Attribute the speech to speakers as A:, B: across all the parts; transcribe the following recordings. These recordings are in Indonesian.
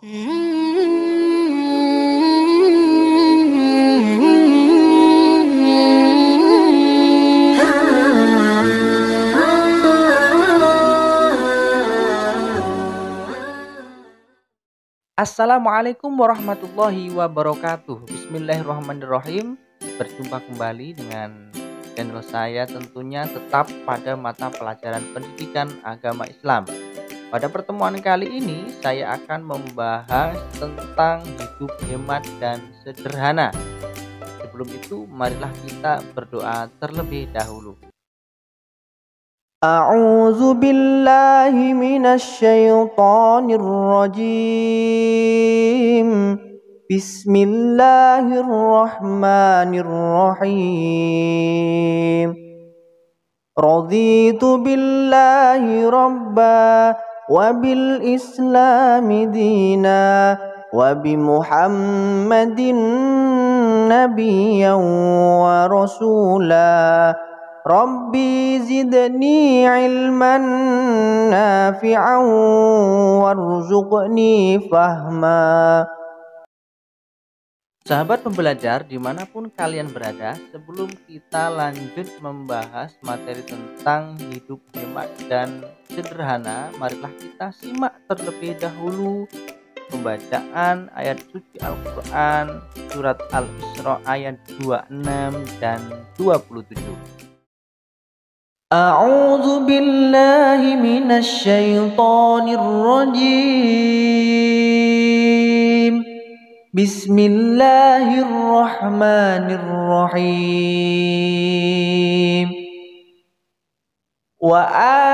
A: Assalamualaikum warahmatullahi wabarakatuh. Bismillahirrahmanirrahim. Berjumpa kembali dengan channel saya, tentunya tetap pada mata pelajaran pendidikan agama Islam. Pada pertemuan kali ini saya akan membahas tentang hidup hemat dan sederhana. Sebelum itu marilah kita berdoa terlebih dahulu.
B: A'udzu billahi minasyaitonir rajim. Bismillahirrahmanirrahim. Raditu billahi rabba wa bil islami dina wa bi Muhammadin nabiyyan wa rasula. Rabbi zidni ilman nafi'an warzuqni fahma.
A: Sahabat pembelajar dimanapun kalian berada, sebelum kita lanjut membahas materi tentang hidup hemat dan sederhana, marilah kita simak terlebih dahulu pembacaan ayat suci Al-Quran surat Al-Isra ayat 26 dan 27.
B: A'udzu billahi minasyaitonir rajim. Bismillahirrahmanirrahim. Wa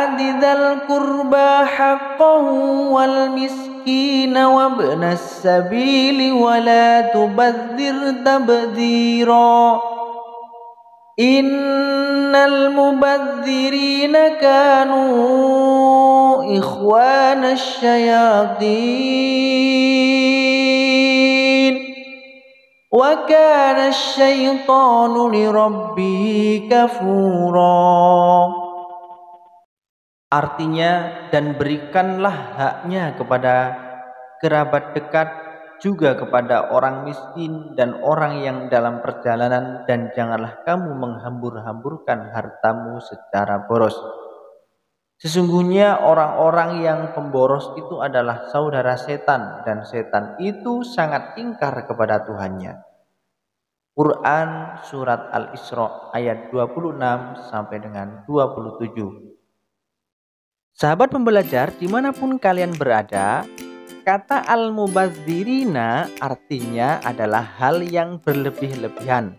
B: atidzal qurba haqqahu wal miskina wa ibnas sabili wa la tubadzir tabdzira. Innal mubadzirina kanu ikhwanasy syayatin wa kana asy-syaitanu lirabbih kafura. Artinya, dan berikanlah haknya kepada kerabat dekat, juga kepada orang miskin dan orang yang dalam perjalanan, dan janganlah kamu menghambur-hamburkan hartamu secara boros. Sesungguhnya orang-orang yang pemboros itu adalah saudara setan, dan setan itu sangat ingkar kepada Tuhannya. Quran surat Al-Isra ayat 26 sampai dengan 27. Sahabat pembelajar dimanapun kalian berada, kata al-mubadzirina artinya adalah hal yang berlebih-lebihan,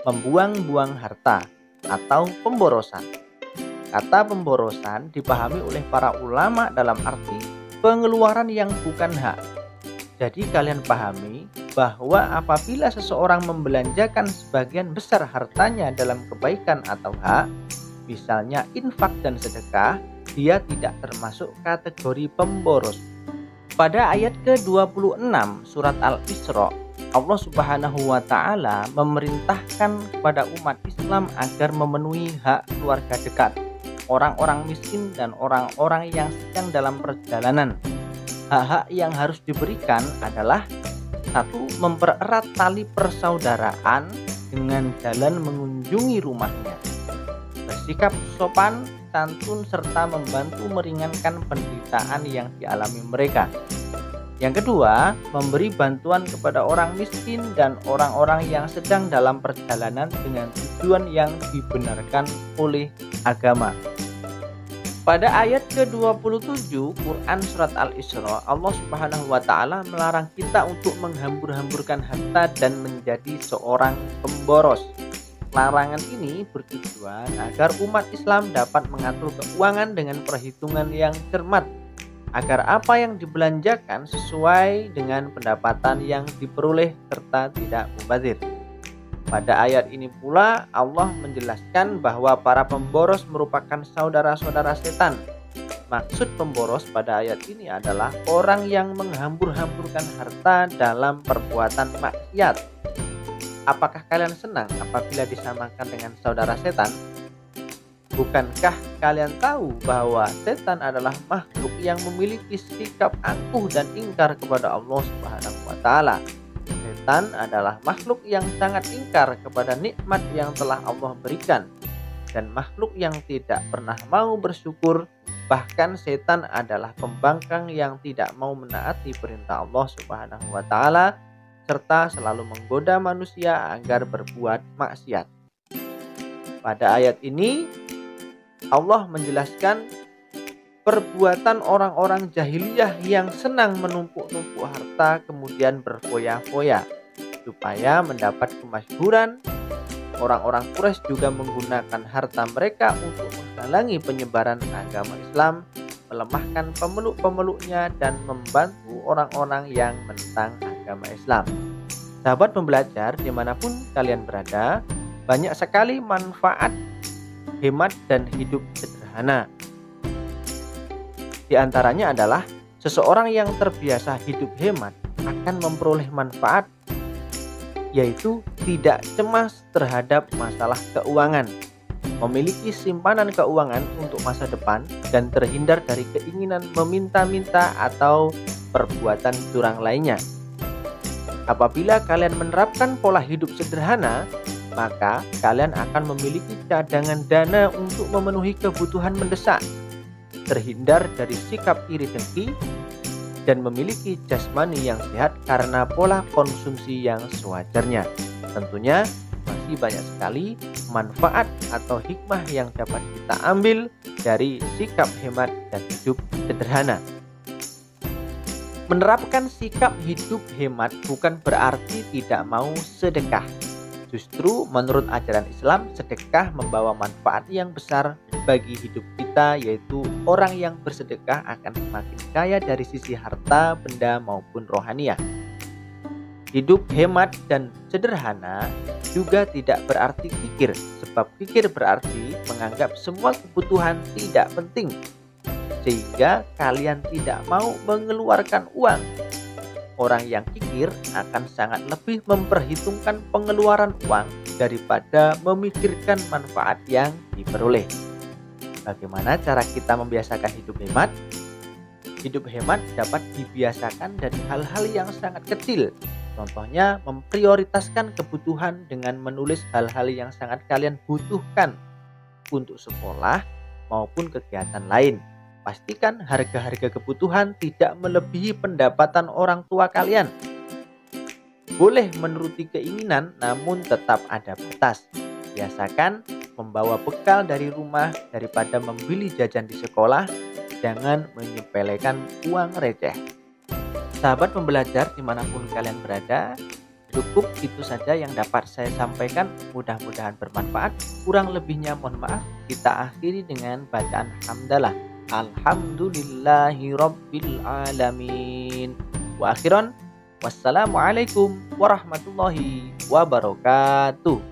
B: membuang-buang harta atau pemborosan. Kata pemborosan dipahami oleh para ulama dalam arti pengeluaran yang bukan hak. Jadi kalian pahami bahwa apabila seseorang membelanjakan sebagian besar hartanya dalam kebaikan atau hak, misalnya infak dan sedekah, dia tidak termasuk kategori pemboros. Pada ayat ke-26 surat Al-Isra, Allah Subhanahu wa Ta'ala memerintahkan kepada umat Islam agar memenuhi hak keluarga dekat, orang-orang miskin dan orang-orang yang sedang dalam perjalanan. Hak-hak yang harus diberikan adalah: 1. Mempererat tali persaudaraan dengan jalan mengunjungi rumahnya, bersikap sopan, santun, serta membantu meringankan penderitaan yang dialami mereka. Yang kedua, memberi bantuan kepada orang miskin dan orang-orang yang sedang dalam perjalanan dengan tujuan yang dibenarkan oleh agama. Pada ayat ke-27 Quran surat Al-Isra, Allah Subhanahu wa Ta'ala melarang kita untuk menghambur-hamburkan harta dan menjadi seorang pemboros. Larangan ini bertujuan agar umat Islam dapat mengatur keuangan dengan perhitungan yang cermat, agar apa yang dibelanjakan sesuai dengan pendapatan yang diperoleh serta tidak mubazir. Pada ayat ini pula Allah menjelaskan bahwa para pemboros merupakan saudara-saudara setan. Maksud pemboros pada ayat ini adalah orang yang menghambur-hamburkan harta dalam perbuatan maksiat. Apakah kalian senang apabila disamakan dengan saudara setan? Bukankah kalian tahu bahwa setan adalah makhluk yang memiliki sikap angkuh dan ingkar kepada Allah Subhanahu wa taala? Setan adalah makhluk yang sangat ingkar kepada nikmat yang telah Allah berikan dan makhluk yang tidak pernah mau bersyukur. Bahkan setan adalah pembangkang yang tidak mau menaati perintah Allah Subhanahu wa taala serta selalu menggoda manusia agar berbuat maksiat. Pada ayat ini Allah menjelaskan perbuatan orang-orang jahiliyah yang senang menumpuk-numpuk harta kemudian berfoya-foya supaya mendapat kemasyhuran. Orang-orang Quraisy juga menggunakan harta mereka untuk menghalangi penyebaran agama Islam, melemahkan pemeluk-pemeluknya dan membantu orang-orang yang menentang agama Islam. Sahabat pembelajar dimanapun kalian berada, banyak sekali manfaat hemat dan hidup sederhana. Di antaranya adalah seseorang yang terbiasa hidup hemat akan memperoleh manfaat, yaitu tidak cemas terhadap masalah keuangan, memiliki simpanan keuangan untuk masa depan, dan terhindar dari keinginan meminta-minta atau perbuatan curang lainnya. Apabila kalian menerapkan pola hidup sederhana, maka kalian akan memiliki cadangan dana untuk memenuhi kebutuhan mendesak, terhindar dari sikap iri dengki, dan memiliki jasmani yang sehat karena pola konsumsi yang sewajarnya. Tentunya masih banyak sekali manfaat atau hikmah yang dapat kita ambil dari sikap hemat dan hidup sederhana. Menerapkan sikap hidup hemat bukan berarti tidak mau sedekah. Justru menurut ajaran Islam, sedekah membawa manfaat yang besar bagi hidup kita, yaitu orang yang bersedekah akan semakin kaya dari sisi harta, benda maupun rohaniah. Hidup hemat dan sederhana juga tidak berarti kikir, sebab kikir berarti menganggap semua kebutuhan tidak penting, sehingga kalian tidak mau mengeluarkan uang. Orang yang kikir akan sangat lebih memperhitungkan pengeluaran uang daripada memikirkan manfaat yang diperoleh. Bagaimana cara kita membiasakan hidup hemat? Hidup hemat dapat dibiasakan dari hal-hal yang sangat kecil. Contohnya, memprioritaskan kebutuhan dengan menulis hal-hal yang sangat kalian butuhkan untuk sekolah maupun kegiatan lain. Pastikan harga-harga kebutuhan tidak melebihi pendapatan orang tua kalian. Boleh menuruti keinginan, namun tetap ada batas. Biasakan membawa bekal dari rumah daripada membeli jajan di sekolah. Jangan menyepelekan uang receh. Sahabat pembelajar dimanapun kalian berada, cukup itu saja yang dapat saya sampaikan. Mudah-mudahan bermanfaat. Kurang lebihnya mohon maaf. Kita akhiri dengan bacaan hamdalah. Alhamdulillahi Rabbil Alamin. Wa akhiran, wassalamualaikum warahmatullahi wabarakatuh.